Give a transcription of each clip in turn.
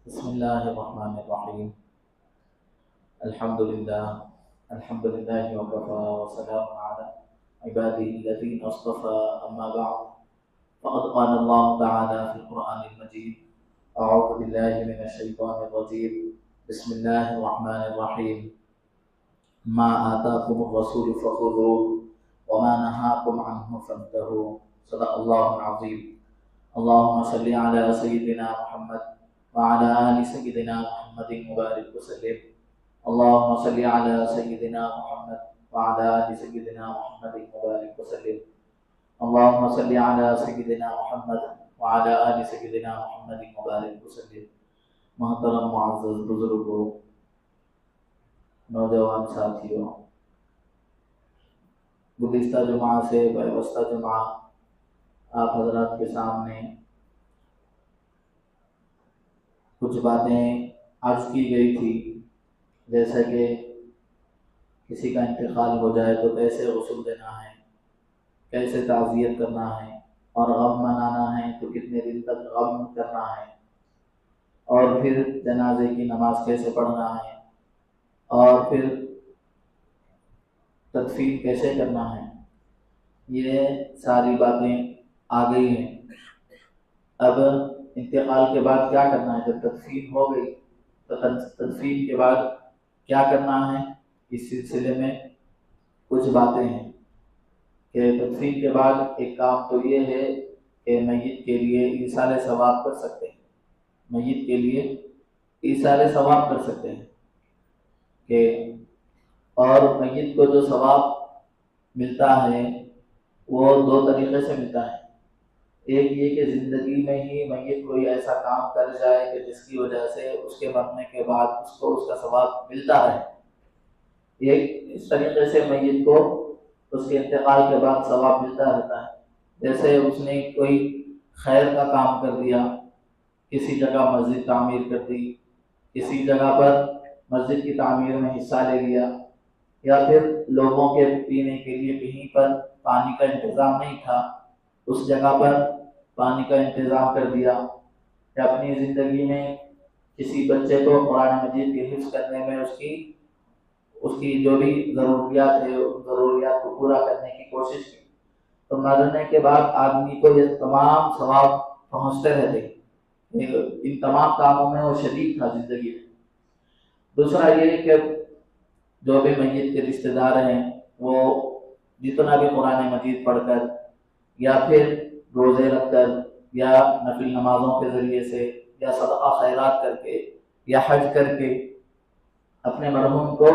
بسم الله الرحمن الرحيم. الحمد لله وكفى وسلام على عباده الذين اصطفى. أما بعد، فقد قال الله تعالى في القرآن المجيد: أعوذ بالله من الشيطان الرجيم. بسم الله الرحمن الرحيم. ما آتاكم الرسول فخذوه وما نهاكم عنه فانتهوا. صدق الله العظيم. اللهم صل على سيدنا محمد وعلى آل سيدنا محمد مبارك وسلم. اللهم صل على سيدنا محمد وعلى آل سيدنا محمد مبارك وسلم. اللهم صل على سيدنا محمد وعلى آل سيدنا محمد مبارك وسلم. محترم معزز بزرگوں، نوجوان ساتھیوں، گزشتہ جمعہ سے وابستہ جمعہ آپ حضرات کے سامنے کچھ باتیں عرض کی گئی تھی، جیسا کہ کسی کا انتقال ہو جائے تو کیسے غسل دینا ہے، کیسے تعزیت کرنا ہے، اور غم منانا ہے تو کتنے دن تک غم کرنا ہے، اور پھر جنازے کی نماز کیسے پڑھنا ہے، اور پھر تدفین کیسے کرنا ہے. یہ ساری باتیں آ گئی ہیں. اب انتقال کے بعد کیا کرنا ہے؟ جب تدفین ہو گئی تو تدفین کے بعد کیا کرنا ہے، اس سلسلے میں کچھ باتیں ہیں کہ تدفین کے بعد ایک کام تو یہ ہے کہ میت کے لیے ایصال ثواب کر سکتے ہیں. میت کے لیے ایصال ثواب کر سکتے ہیں کہ اور میت کو جو ثواب ملتا ہے وہ دو طریقے سے ملتا ہے. ایک یہ کہ زندگی میں ہی میت کوئی ایسا کام کر جائے کہ جس کی وجہ سے اس کے مرنے کے بعد اس کو اس کا ثواب ملتا ہے. ایک اس طریقے سے میت کو اس کے انتقال کے بعد ثواب ملتا رہتا ہے. جیسے اس نے کوئی خیر کا کام کر دیا، کسی جگہ مسجد تعمیر کر دی، کسی جگہ پر مسجد کی تعمیر میں حصہ لے لیا، یا پھر لوگوں کے پینے کے لیے کہیں پر پانی کا انتظام نہیں تھا، اس جگہ پر پانی کا انتظام کر دیا، یا اپنی زندگی میں کسی بچے کو قرآن مجید کے حفظ کرنے میں اس کی جو بھی ضروریات ہے اس ضروریات کو پورا کرنے کی کوشش کی، تو مرنے کے بعد آدمی کو یہ تمام ثواب پہنچتے رہتے. ان تمام کاموں میں وہ شریک تھا زندگی میں. دوسرا یہ کہ جو بھی میت کے رشتہ دار ہیں وہ جتنا بھی قرآن مجید پڑھ کر یا پھر روزے رکھ کر یا نفل نمازوں کے ذریعے سے یا صدقہ خیرات کر کے یا حج کر کے اپنے مرحوم کو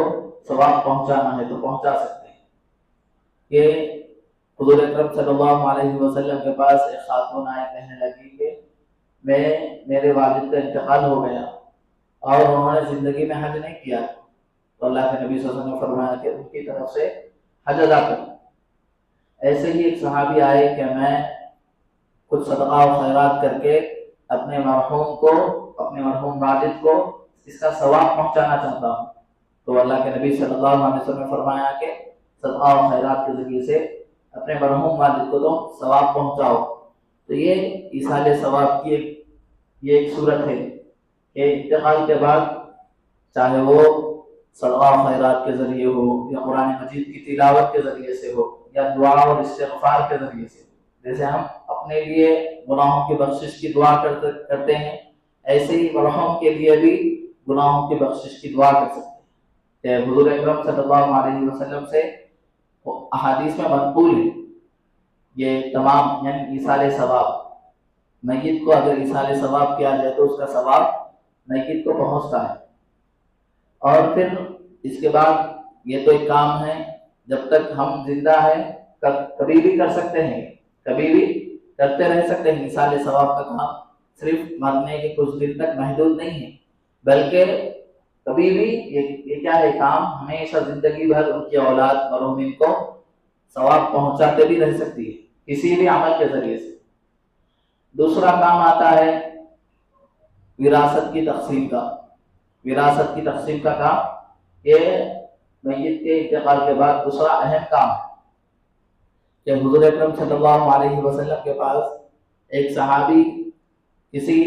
ثواب پہنچانا ہے تو پہنچا سکتے ہیں. کہ حضور اکرم صلی اللہ علیہ وسلم کے پاس ایک خاتون آئے، کہنے لگی کہ میرے والد کا انتقال ہو گیا اور انہوں نے زندگی میں حج نہیں کیا، تو اللہ کے نبی صلی اللہ علیہ وسلم نے فرمایا کہ ان کی طرف سے حج ادا کریں. ایسے ہی ایک صحابی آئے کہ میں کچھ صدقہ و خیرات کر کے اپنے مرحوم والد کو اس کا ثواب پہنچانا چاہتا ہوں، تو اللہ کے نبی صلی اللہ علیہ وسلم نے فرمایا کہ صدقہ و خیرات کے ذریعے سے اپنے مرحوم والد کو تو ثواب پہنچاؤ. تو یہ ایصال ثواب کی یہ ایک صورت ہے کہ انتقال کے بعد چاہے وہ صدقہ و خیرات کے ذریعے ہو یا قرآن مجید کی تلاوت کے ذریعے سے ہو یا دعا اور استغفار کے ذریعے سے. جیسے ہم اپنے لیے گناہوں کی بخشش کی دعا کرتے ہیں، ایسے ہی مرحوم کے لیے بھی گناہوں کی بخشش کی دعا کر سکتے ہیں. کہ حضور اکرم صلی اللہ علیہ وسلم سے احادیث میں منقول ہے یہ تمام، یعنی ایصال ثواب. میت کو اگر ایصال ثواب کیا جائے تو اس کا ثواب میت کو پہنچتا ہے. اور پھر اس کے بعد یہ تو ایک کام ہے جب تک ہم زندہ ہیں کبھی بھی کر سکتے ہیں، کبھی بھی کرتے رہ سکتے ہیں. ایصال ثواب کا کام صرف مرنے کے کچھ دن تک محدود نہیں ہے، بلکہ کبھی بھی یہ کیا ہے کام ہمیشہ زندگی بھر ان کی اولاد مرحومین کو ثواب پہنچاتے بھی رہ سکتی ہے کسی بھی عمل کے ذریعے سے. دوسرا کام آتا ہے وراثت کی تقسیم کا. وراثت کی تقسیم کا کام یہ میت کے انتقال کے بعد دوسرا اہم کام ہے. کہ حضور اکرم صلی اللہ علیہ وسلم کے پاس ایک صحابی کسی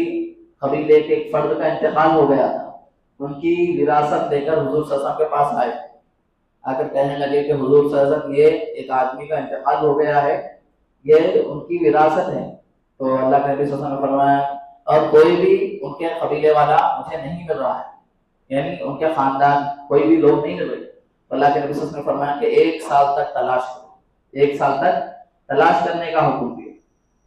قبیلے کے ایک فرد کا انتقال ہو گیا تھا، ان کی وراثت لے کر حضور صلی اللہ علیہ وسلم کے پاس آئے، آ کر کہنے لگے کہ حضور صلی اللہ علیہ وسلم یہ ایک آدمی کا انتقال ہو گیا ہے، یہ ان کی وراثت ہے۔ تو اللہ کے نبی صلی اللہ علیہ وسلم نے فرمایا اور کوئی بھی ان کے قبیلے والا مجھے نہیں مل رہا ہے، یعنی ان کے خاندان کوئی بھی لوگ نہیں مل رہے۔ اللہ کے نبی صلی اللہ علیہ وسلم نے فرمایا کہ 1 سال تک تلاش کرو، 1 سال تک تلاش کرنے کا حکم دیا۔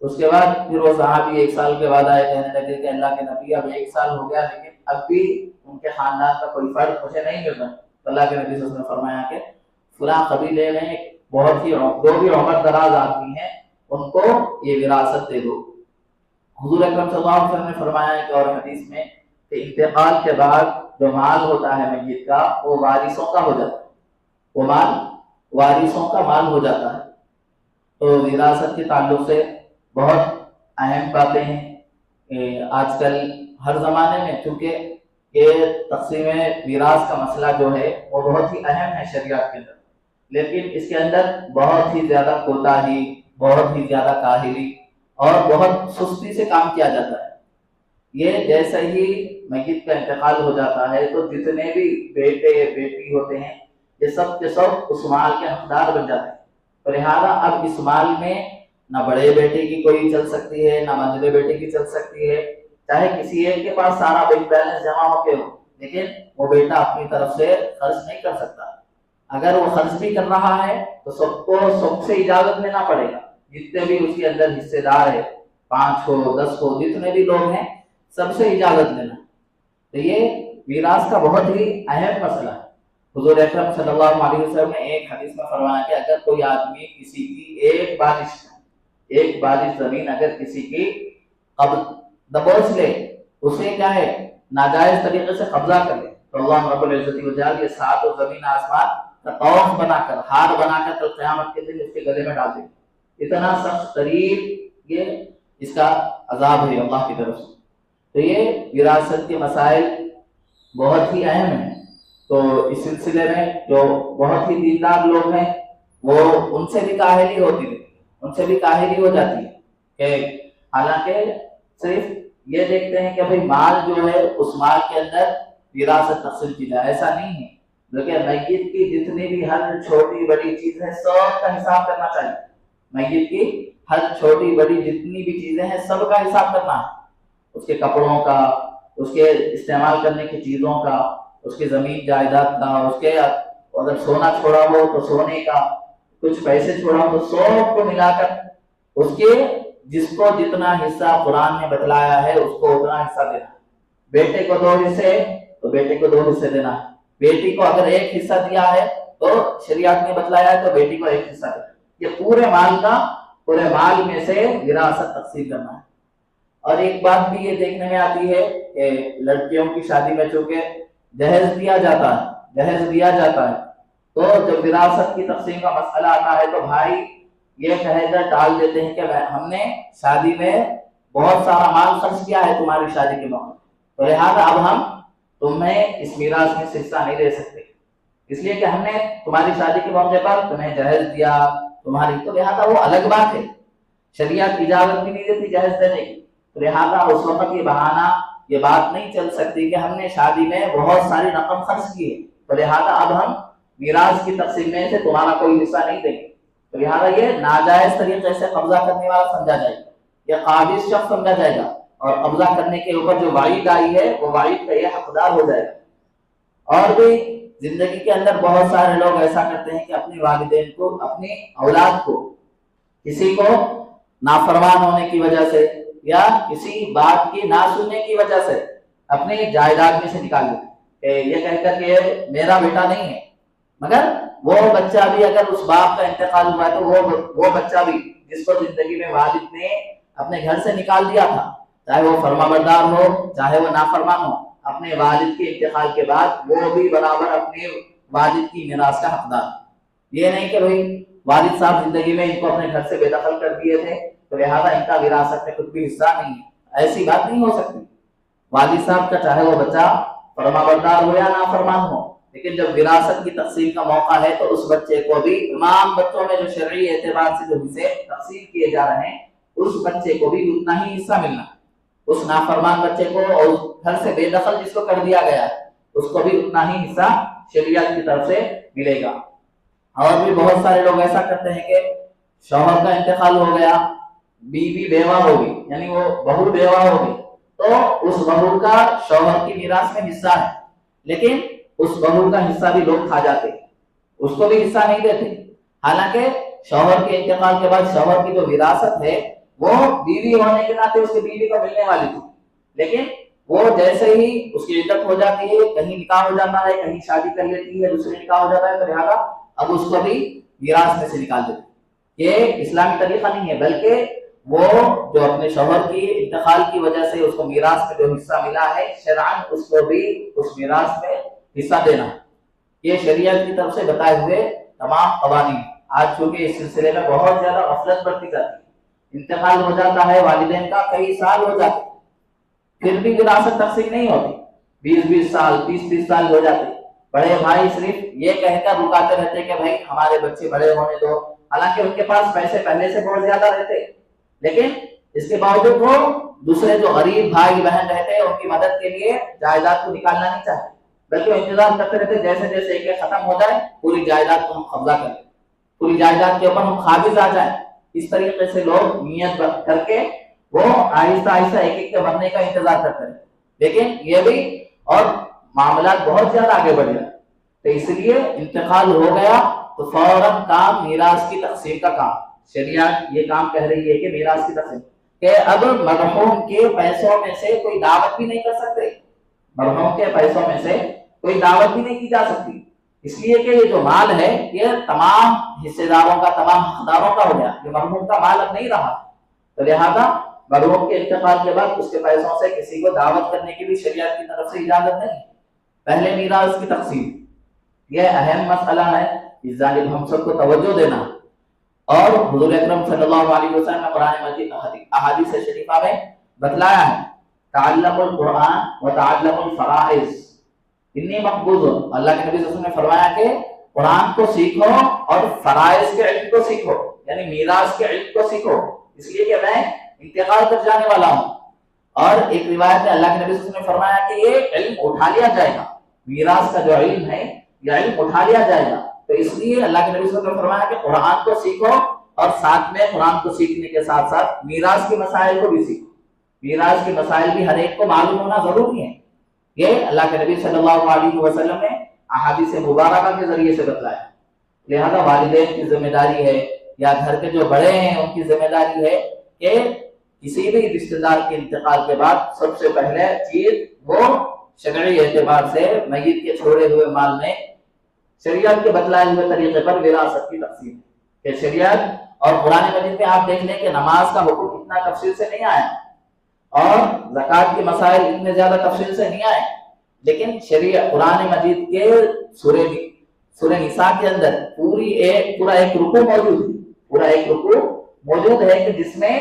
اس کے بعد پھر وہ صحابی 1 سال کے بعد آئے، کہنے لگے کہ اللہ کے نبی اب 1 سال ہو گیا لیکن اب بھی ان کے خاندان کا کوئی فرد مجھے نہیں مل رہا۔ تو اللہ کے نبی صلی اللہ علیہ وسلم نے فرمایا کہ فلاں قبیلے میں بہت ہی جو بھی عمر دراز آدمی ہیں ان کو یہ وراثت دے دو۔ حضور اکرم صلی اللہ علیہ وسلم نے فرمایا ہے کہ اور حدیث میں کہ انتقال کے بعد جو مال ہوتا ہے میت کا وہ وارثوں کا ہو جاتا ہے، وہ مال وارثوں کا مال ہو جاتا ہے۔ تو وراثت کے تعلق سے بہت اہم باتیں ہیں۔ آج کل ہر زمانے میں چونکہ یہ تقسیم میراث کا مسئلہ جو ہے وہ بہت ہی اہم ہے شریعت کے اندر، لیکن اس کے اندر بہت ہی زیادہ کوتاہی، بہت ہی زیادہ کاہلی اور بہت سستی سے کام کیا جاتا ہے۔ یہ جیسے ہی میت کا انتقال ہو جاتا ہے تو جتنے بھی بیٹے بیٹی ہوتے ہیں یہ سب کے سب اس مال کے حقدار بن جاتے ہیں۔ تو لہٰذا اب اس مال میں نہ بڑے بیٹے کی کوئی چل سکتی ہے نہ منجلے بیٹے کی چل سکتی ہے، چاہے کسی ایک کے پاس سارا بینک بیلنس جمع ہو کے ہو، لیکن وہ بیٹا اپنی طرف سے خرچ نہیں کر سکتا۔ اگر وہ خرچ بھی کر رہا ہے تو سب سے اجازت لینا پڑے گا، جتنے بھی اس کے اندر حصے دار ہے، 5 ہو 10 ہو جتنے بھی لوگ ہیں سب سے اجازت لینا۔ تو یہ میراث کا بہت ہی اہم مسئلہ ہے۔ حضور اکرم صلی اللہ علیہ وسلم نے ایک حدیث میں فرمایا کہ اگر کوئی آدمی کسی کی ایک بالش زمین اگر کسی کی دبوچ لے، اسے کیا ہے ناجائز طریقے سے قبضہ کر لے، تو اللہ رب العزت وجل یہ 7 زمین آسمان کا طوق بنا کر ہار بنا کر کل قیامت کے دن اس کے گلے میں ڈال دے۔ اتنا سخت ترین یہ اس کا عذاب ہے اللہ کی طرف سے۔ تو یہ وراثت کے مسائل بہت ہی اہم ہیں۔ تو اس سلسلے میں جو بہت ہی دیندار لوگ ہیں وہ ان سے بھی کاہلی ہوتی ہے، ان سے بھی کاہلی ہو جاتی ہے کہ حالانکہ صرف یہ دیکھتے ہیں کہ بھئی مال جو ہے اس مال کے اندر وراثت تقسیم کی جائے، ایسا نہیں ہے، بلکہ میت کی جتنی بھی ہر چھوٹی بڑی چیز ہے سب کا حساب کرنا چاہیے۔ میت کی ہر چھوٹی بڑی جتنی بھی چیزیں ہیں سب کا حساب کرنا ہے، اس کے کپڑوں کا، اس کے استعمال کرنے کی چیزوں کا، اس کے زمین جائیداد کا، اس کے اگر سونا چھوڑا ہو تو سونے کا، کچھ پیسے چھوڑا ہو تو سب کو ملا کر اس کے جس کو جتنا حصہ قرآن نے بتلایا ہے اس کو اتنا حصہ دینا ہے۔ بیٹے کو 2 حصے تو بیٹے کو 2 حصے دینا ہے، بیٹی کو اگر 1 حصہ دیا ہے تو شریعت نے بتلایا ہے تو بیٹی کو 1 حصہ دینا ہے۔ یہ پورے مال میں سے وراثت تقسیم کرنا ہے۔ اور ایک بات بھی یہ دیکھنے میں آتی ہے کہ لڑکیوں کی شادی میں چونکہ جہیز دیا جاتا ہے تو جب وراثت کی تقسیم کا مسئلہ آتا ہے تو بھائی یہ کہہ کر ٹال دیتے ہیں کہ ہم نے شادی میں بہت سارا مال خرچ کیا ہے تمہاری شادی کے موقع، تو لہٰذا اب ہم تمہیں اس میراث میں حصہ نہیں دے سکتے، اس لیے کہ ہم نے تمہاری شادی کے موقع پر تمہیں جہیز دیا تمہاری، تو لہٰذا وہ الگ بات ہے، شریعت اجازت بھی نہیں دیتی جہیز دینے کی، تو لہٰذا اس وقت یہ بہانہ یہ بات نہیں چل سکتی کہ ہم نے شادی میں بہت ساری رقم خرچ کی ہے تو لہٰذا اب ہم میراث کی تقسیم میں سے تمہارا کوئی حصہ نہیں دیں گے، تو لہٰذا یہ ناجائز طریقے سے قبضہ کرنے والا سمجھا جائے گا، یہ قابض شخص سمجھا جائے گا، اور قبضہ کرنے کے اوپر جو وعید آئی ہے وہ وعید کا یہ حقدار ہو جائے گا۔ اور بھی زندگی کے اندر بہت سارے لوگ ایسا کرتے ہیں کہ اپنے والدین کو، اپنی اولاد کو کسی کو نافرمان ہونے کی وجہ سے یا کسی بات کی نہ سننے کی وجہ سے اپنی جائیداد میں سے نکال دیتے، یہ کہہ کر کہ میرا بیٹا نہیں ہے، مگر وہ بچہ بھی اگر اس باپ کا انتقال ہوا ہے تو وہ بچہ بھی جس کو زندگی میں والد نے اپنے گھر سے نکال دیا تھا، چاہے وہ فرما بردار ہو چاہے وہ نافرمان ہو، اپنے والد کے انتقال کے بعد وہ بھی برابر اپنے والد کی میراث کا حقدار۔ یہ نہیں کہ بھئی والد صاحب زندگی میں ان کو اپنے گھر سے بے دخل کر دیے تھے تو لہٰذا ان کا وراثت میں کچھ بھی حصہ نہیں ہے، ایسی بات نہیں ہو سکتی۔ والد صاحب کا چاہے وہ بچہ فرما بردار ہو یا نافرمان ہو، لیکن جب وراثت کی تقسیم کا موقع ہے تو اس بچے کو بھی تمام بچوں میں جو شرعی اعتبار سے جو حصے تقسیم کیے جا رہے ہیں اس بچے کو بھی اتنا ہی حصہ ملنا، اس نافرمان بچے کو اور گھر سے بے دخل جس کو کر دیا گیا اس کو بھی اتنا ہی حصہ شریعت کی طرف سے ملے گا۔ اور بھی بہت سارے لوگ ایسا کرتے ہیں کہ شوہر کا انتقال ہو گیا، بیوی بیوہ ہوگی، یعنی وہ بہو بیوہ ہوگی، تو اس بہو کا شوہر کی میراث میں حصہ ہے، لیکن اس بہو کا حصہ بھی لوگ کھا جاتے، اس کو بھی حصہ نہیں دیتے۔ حالانکہ شوہر کے انتقال کے بعد شوہر کی جو وراثت ہے وہ بیوی ہونے کے ناطے اس کی بیوی کو ملنے والی تھی، لیکن وہ جیسے ہی اس کی عدت ہو جاتی ہے، کہیں نکاح ہو جاتا ہے، کہیں شادی کر لیتی ہے، دوسرے نکاح ہو جاتا ہے، تو لہٰذا اب اس کو بھی میراث میں سے نکال دیتے۔ یہ اسلامی طریقہ نہیں ہے، بلکہ وہ جو اپنے شوہر کی انتقال کی وجہ سے اس کو میراث میں جو حصہ ملا ہے شرعاً اس کو بھی اس میراث میں حصہ دینا، یہ شریعت کی طرف سے بتائے ہوئے تمام قوانین۔ آج چونکہ اس سلسلے میں بہت زیادہ غفلت برتی جاتی ہے، انتقال ہو جاتا ہے والدین کا، کئی سال ہو جاتے پھر بھی وراثت تقسیم نہیں ہوتی، 20 سال 30 سال ہو جاتے، بڑے بھائی صرف یہ کہہ کر رکاتے رہتے کہ بھائی ہمارے بچے بڑے ہونے دو، حالانکہ ان کے پاس پیسے پہلے سے بہت زیادہ رہتے، لیکن اس کے باوجود وہ دوسرے جو غریب بھائی بہن رہتے ہیں ان کی مدد کے لیے جائیداد کو نکالنا نہیں چاہتے، بلکہ انتظار کرتے رہتے جیسے جیسے ایک ختم ہو جائے پوری جائیداد کو ہم قبضہ کریں، پوری جائیداد کے اوپر ہم قابض آ جائیں۔ اس طریقے سے لوگ نیت کر کے وہ آہستہ آہستہ ایک ایک کے بننے کا انتظار کرتے ہیں، لیکن یہ بھی اور معاملات بہت زیادہ آگے بڑھ جائے، تو اس لیے انتقال ہو گیا تو فوراً کام میراث کی تقسیم کا کام، شریعت یہ کام کہہ رہی ہے کہ میراث کی تقسیم، کہ اب مرحوم کے پیسوں میں سے کوئی دعوت بھی نہیں کر سکتے، مرحوم کے پیسوں میں سے کوئی دعوت بھی نہیں کی جا سکتی، اس لیے کہ یہ جو مال ہے یہ تمام حصے داروں کا، تمام حقداروں کا ہو گیا، یہ مرحوم کا مال اب نہیں رہا، تو لہذا مرحوم کے انتقال کے بعد اس کے پیسوں سے کسی کو دعوت کرنے کی بھی شریعت کی طرف سے اجازت نہیں۔ پہلے میراث کی تقسیم، یہ اہم مسئلہ ہے، اس جانب ہم سب کو توجہ دینا، اور حضور اکرم صلی اللہ علیہ وسلم نے قرآن مجید احادیث شریفہ میں بتلایا ہے، تعلق القرآن و تعلق الفرائض انی مقبوض، اللہ کے نبی صلی اللہ علیہ وسلم نے فرمایا کہ قرآن کو سیکھو اور فرائض کے علم کو سیکھو، یعنی میراث کے علم کو سیکھو، اس لیے کہ میں انتقال کر جانے والا ہوں، اور ایک روایت میں اللہ کے نبی صلی اللہ علیہ وسلم نے فرمایا کہ یہ علم اٹھا لیا جائے گا، میراث کا جو علم ہے یہ علم اٹھا لیا جائے گا، تو اس لیے اللہ کے نبی صلی اللہ علیہ وسلم نے فرمایا کہ قرآن کو سیکھو اور ساتھ میں قرآن کو سیکھنے کے ساتھ ساتھ میراث کے مسائل کو بھی سیکھو، میراث کے مسائل بھی ہر ایک کو معلوم ہونا ضروری ہے، یہ اللہ کے نبی صلی اللہ علیہ وسلم نے احادیث مبارکہ کے ذریعے سے بتلایا، لہذا والدین کی ذمہ داری ہے یا گھر کے جو بڑے ہیں ان کی ذمہ داری ہے کہ کسی بھی رشتہ دار کے انتقال کے بعد سب سے پہلے چیز وہ شرعی اعتبار سے میت کے چھوڑے ہوئے مال میں شریعت کے بتلائے ہوئے طریقے پر وراثت کی تقسیم ہے، کہ شریعت اور قرآن مجید میں آپ دیکھ لیں کہ نماز کا حکم اتنا تفصیل سے نہیں آیا اور زکوٰۃ کے مسائل اتنے زیادہ تفصیل سے نہیں آئے، لیکن شریعت قرآن مجید کے سورہ نساء کے اندر پورا ایک رکوع موجود ہے، پورا ایک رکوع موجود ہے کہ جس میں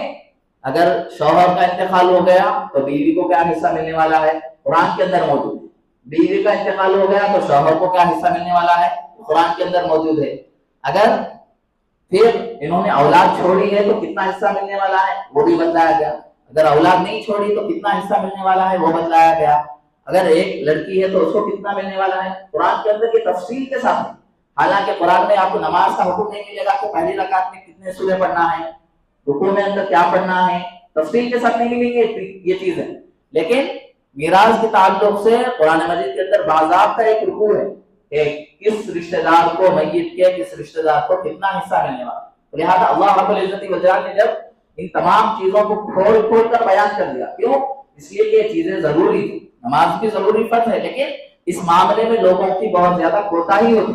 اگر شوہر کا انتقال ہو گیا تو بیوی کو کیا حصہ ملنے والا ہے، قرآن کے اندر موجود ہے، بیوی کا انتقال ہو گیا تو شوہر کو کیا حصہ ملنے والا ہے، قرآن کے اندر موجود ہے، اگر پھر انہوں نے اولاد چھوڑی ہے تو کتنا حصہ ملنے والا ہے وہ بھی بتلایا گیا، اگر اولاد نہیں چھوڑی تو کتنا حصہ ملنے والا ہے وہ بتلایا گیا، اگر ایک لڑکی ہے تو اس کو کتنا ملنے والا ہے، قرآن کے اندر کی تفصیل کے ساتھ، حالانکہ قرآن میں آپ کو نماز کا حکم نہیں ملے گا کہ پہلی رکعت میں کتنے سورے پڑھنا ہے، رکوع میں اندر کیا پڑھنا ہے، تفصیل کے ساتھ نہیں ملیں گے یہ چیزیں، لیکن میراث کے تعلق سے قرآن مجید کے اندر باضابطہ ایک رکوع ہے کہ کس رشتہ دار کو، میت کے کس رشتہ دار کو کتنا حصہ ملنے والا، لہٰذا اللہ رب العزت والجلال نے جب ان تمام چیزوں کو کھول کھول کر بیان کر دیا، کیوں؟ اس لیے کہ یہ چیزیں ضروری تھی، نماز بھی ضروری فرض ہے، لیکن اس معاملے میں لوگوں کی بہت زیادہ کوتاہی ہوتی،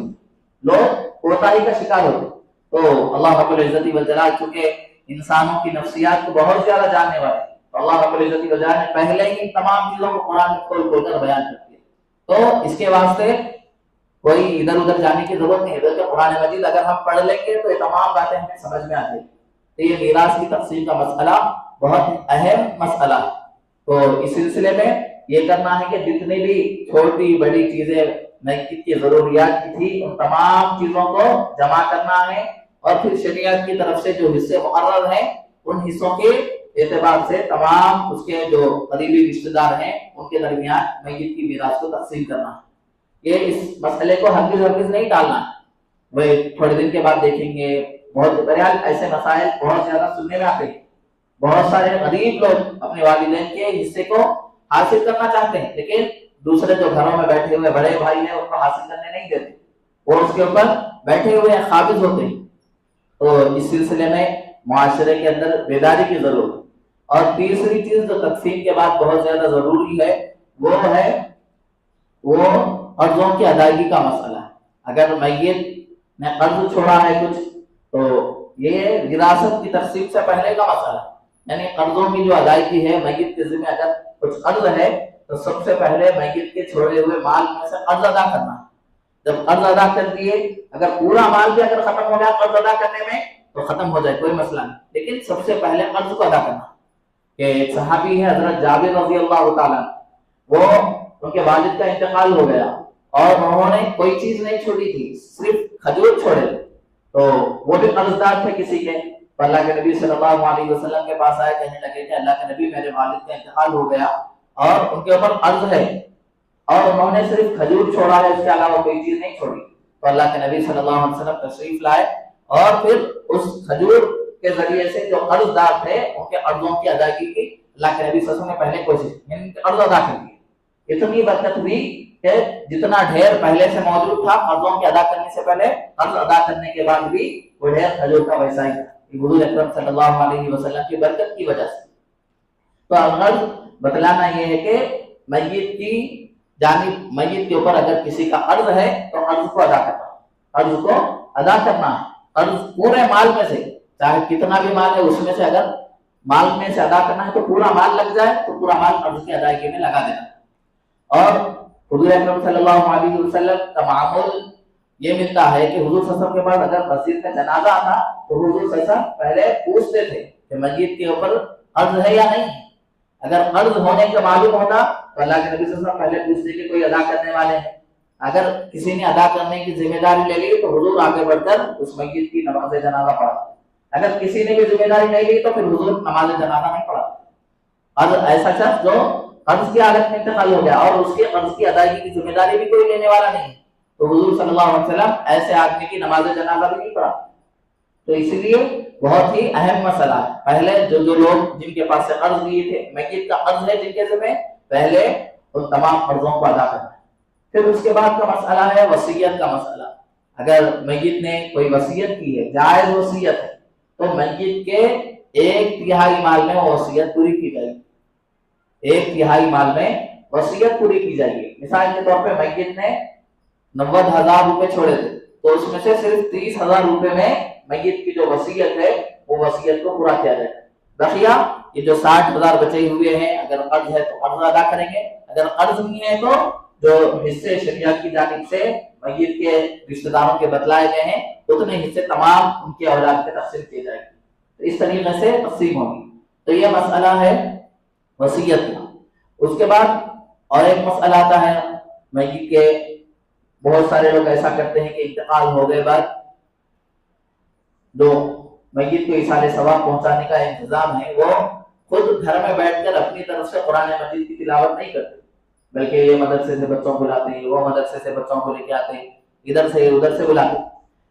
لوگ کوتاہی کا شکار ہوتے، تو اللہ رب العزت والجلال چونکہ انسانوں کی نفسیات کو بہت زیادہ جاننے والے، تو اللہ رب العزت والجلال نے پہلے ہی تمام چیزوں کو قرآن میں کھول کھول کر بیان کر دیا، تو اس کے واسطے کوئی ادھر ادھر جانے کی ضرورت نہیں ہے، بلکہ قرآن مجید اگر ہم پڑھ لیں گے تو یہ تمام باتیں ہمیں سمجھ میں آ جائیں گی، تو یہ میراث کی تقسیم کا مسئلہ بہت اہم مسئلہ ہے، تو اس سلسلے میں یہ کرنا ہے کہ جتنی بھی چھوٹی بڑی چیزیں میت کی ضروریات کی تھی ان تمام چیزوں کو جمع کرنا ہے، اور پھر شریعت کی طرف سے جو حصے مقرر ہیں ان حصوں کی اعتبار سے تمام اس کے جو قریبی رشتہ دار ہیں ان کے درمیان میت کی میراث کو تقسیم کرنا ہے۔ یہ اس مسئلے کو ہرگز نہیں ٹالنا ہے۔ وہ تھوڑے دن کے بعد دیکھیں گے بہت بہرحال ایسے مسائل بہت زیادہ سننے میں آتے ہیں۔ بہت سارے غریب لوگ اپنے والدین کے حصے کو حاصل کرنا چاہتے ہیں، لیکن دوسرے جو گھروں میں بیٹھے ہوئے بڑے بھائی ہیں ان کو حاصل کرنے نہیں دیتے، وہ اس کے اوپر بیٹھے ہوئے قابض ہوتے ہیں۔ تو اس سلسلے میں معاشرے کے اندر بیداری کی ضرورت ہے۔ اور تیسری چیز جو تقسیم کے بعد بہت زیادہ ضروری ہے وہ قرضوں کی ادائیگی کا مسئلہ ہے۔ اگر میت نے قرض چھوڑا ہے کچھ تو یہ وراثت کی تقسیم سے پہلے کا مسئلہ ہے، یعنی قرضوں کی جو ادائیگی ہے، میت کے ذمہ اگر کچھ قرض ہے تو سب سے پہلے میت کے چھوڑے ہوئے مال میں سے قرض ادا کرنا ہے۔ جب قرض ادا کر دیے، اگر پورا مال بھی اگر ختم ہو گیا قرض ادا کرنے میں تو ختم ہو جائے کوئی مسئلہ نہیں، لیکن سب سے پہلے قرض کو ادا کرنا۔ کہ ایک صحابی ہے حضرت جابر رضی اللہ تعالیٰ، وہ ان کے والد کا انتقال ہو گیا اور انہوں نے کوئی چیز نہیں چھوڑی تھی، صرف کھجور چھوڑے تھے، تو وہ بھی قرضدار تھے کسی کے۔ اللہ کے نبی صلی اللہ علیہ وسلم کے پاس آئے، کہنے لگے کہ اللہ کے نبی میرے والد کا انتقال ہو گیا اور ان کے اوپر قرض ہے اور انہوں نے صرف کھجور چھوڑا ہے، اس کے علاوہ کوئی چیز نہیں چھوڑی۔ تو اللہ کے نبی صلی اللہ علیہ وسلم تشریف لائے اور پھر اس کھجور کے ذریعے سے جو قرض دار تھے ان کے قرضوں کی ادائیگی کی اللہ کے نبی صلی اللہ علیہ وسلم نے پہلے کوشش کی، ان کے قرض ادا کر دیے۔ اتنی برکت ہوئی کہ جتنا ڈھیر پہلے سے موجود تھا قرضوں کے ادا کرنے سے پہلے، قرض ادا کرنے کے بعد بھی وہ ڈھیر کھجور کا ویسا ہی تھا، حضور اکرم صلی اللہ علیہ وسلم کی برکت کی وجہ سے۔ تو غرض بتلانا یہ ہے کہ میت کی جانب میت کے اوپر اگر کسی کا قرض ہے تو قرض کو ادا کرنا، قرض کو ادا کرنا ہے۔ قرض پورے مال میں سے، چاہے کتنا بھی مال ہے اس میں سے اگر مال میں سے ادا کرنا ہے تو پورا مال لگ جائے تو پورا مال قرض کی ادائیگی میں لگا دینا۔ اور حضور اکرم صلی اللہ علیہ وسلم کا معمول یہ ملتا ہے کہ حضور صلی اللہ علیہ وسلم کے پاس اگر مسجد میں جنازہ آتا تو حضور صلی اللہ علیہ وسلم پہلے پوچھتے تھے کہ میت کے اوپر قرض ہے یا نہیں۔ اگر قرض ہونے کا معلوم ہوتا تو اللہ کے نبی صلی اللہ علیہ وسلم پہلے پوچھتے کہ کوئی ادا کرنے والے ہیں۔ اگر کسی نے ادا کرنے کی ذمہ داری لے لی تو حضور آگے بڑھ کر اس میت کی نماز جنازہ پڑھا۔ اگر کسی نے بھی ذمہ داری نہیں لی تو پھر حضور نماز جنازہ نہیں پڑھا۔ اور ایسا شخص جو قرض کی حالت میں انتقال ہو گیا اور اس کے قرض کی ادائیگی کی ذمہ داری بھی کوئی لینے والا نہیں تو حضور صلی اللہ علیہ وسلم ایسے آدمی کی نماز جنازہ بھی نہیں پڑھا۔ تو اس لیے بہت ہی اہم مسئلہ ہے، پہلے جو لوگ جن کے پاس سے قرض لیے تھے، میت کا قرض ہے جن کے ذمہ، پہلے ان تمام قرضوں کو ادا کرنا ہے۔ پھر اس کے بعد کا مسئلہ ہے وصیت کا مسئلہ۔ اگر میت نے کوئی وصیت کی ہے، جائز وصیت ہے، تو میت کے 1/3 مال میں وہ وصیت پوری کی جائے گی۔ 1/3 مال میں وصیت پوری کی جائے گی۔ مثال کے طور پہ میت نے 90,000 روپے چھوڑے تھے تو اس میں سے صرف 30,000 روپے میں میت کی جو وصیت ہے وہ وصیت کو پورا کیا جائے گا۔ بقیہ یہ جو 60,000 بچے ہوئے ہیں، اگر قرض ہے تو قرض ادا کریں گے، اگر قرض نہیں ہے تو جو حصے شریعت کی جانب سے میت کے رشتہ داروں کے بتلائے گئے ہیں اتنے حصے تمام ان کے اولاد کے تقسیم کیے جائیں گے۔ تو اس طریقے سے تقسیم ہوگی۔ تو یہ مسئلہ ہے وصیت کا۔ اس کے بعد اور ایک مسئلہ آتا ہے میت کے، بہت سارے لوگ ایسا کرتے ہیں کہ انتقال ہو گئے بعد جو میت کو ایصال ثواب پہنچانے کا انتظام ہے وہ خود گھر میں بیٹھ کر اپنی طرف سے قرآن مجید کی تلاوت نہیں کرتے، بلکہ یہ مدرسے سے بچوں کو لاتے ہیں، وہ مدرسے سے بچوں کو لے کے آتے ہیں، ادھر سے ادھر سے بلاتے ہیں۔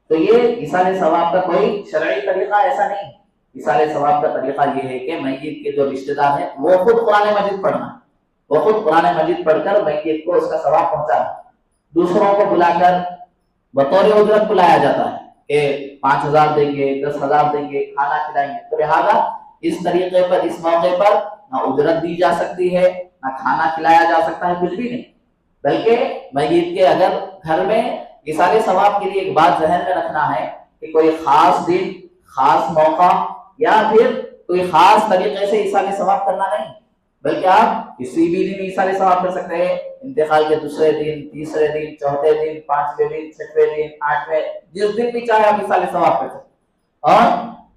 تو یہ ایصال ثواب کا کوئی شرعی طریقہ ایسا نہیں ہے۔ ایصال ثواب کا طریقہ یہ ہے کہ میت کے جو رشتہ دار ہیں وہ خود قرآن مجید پڑھنا، وہ خود قرآن مجید پڑھ کر میت کو اس کا ثواب پہنچانا۔ دوسروں کو بلا کر بطور اجرت بلایا جاتا ہے کہ 5,000 دیں گے، 10,000 دیں گے، کھانا کھلائیں گے۔ تو لہٰذا اس طریقے پر، اس موقع پر نہ اجرت دی جا سکتی ہے، نہ کھانا کھلایا جا سکتا ہے، کچھ بھی نہیں۔ بلکہ میت کے اگر گھر میں ایصال ثواب کے لیے ایک بات ذہن میں رکھنا ہے کہ کوئی خاص دن، خاص موقع یا پھر کوئی خاص طریقے سے ایصال ثواب کرنا نہیں، بلکہ آپ کسی بھی دن ایصال ثواب کر سکتے ہیں۔ انتقال کے دوسرے دن، تیسرے دن، چوتھے دن، 5ویں دن، 6ویں دن، 8ویں، جس دن بھی چاہے آپ ایصال ثواب کر سکتے ہیں۔ اور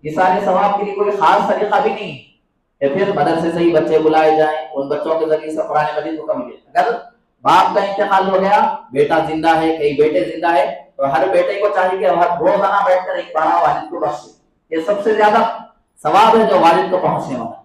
ایصال ثواب کے لیے کوئی خاص طریقہ بھی نہیں ہے۔ پھر مدرسے سے ہی بچے بلائے جائیں، ان بچوں کے ذریعے سے قرآن مجید کو ملے۔ اگر باپ کا انتقال ہو گیا، بیٹا زندہ ہے، کئی بیٹے زندہ ہے، تو ہر بیٹے کو چاہیے کہ روزانہ بیٹھ کر ایک پارہ والد کو بخشے۔ یہ سب سے زیادہ ثواب ہے جو والد کو پہنچنے والا ہے۔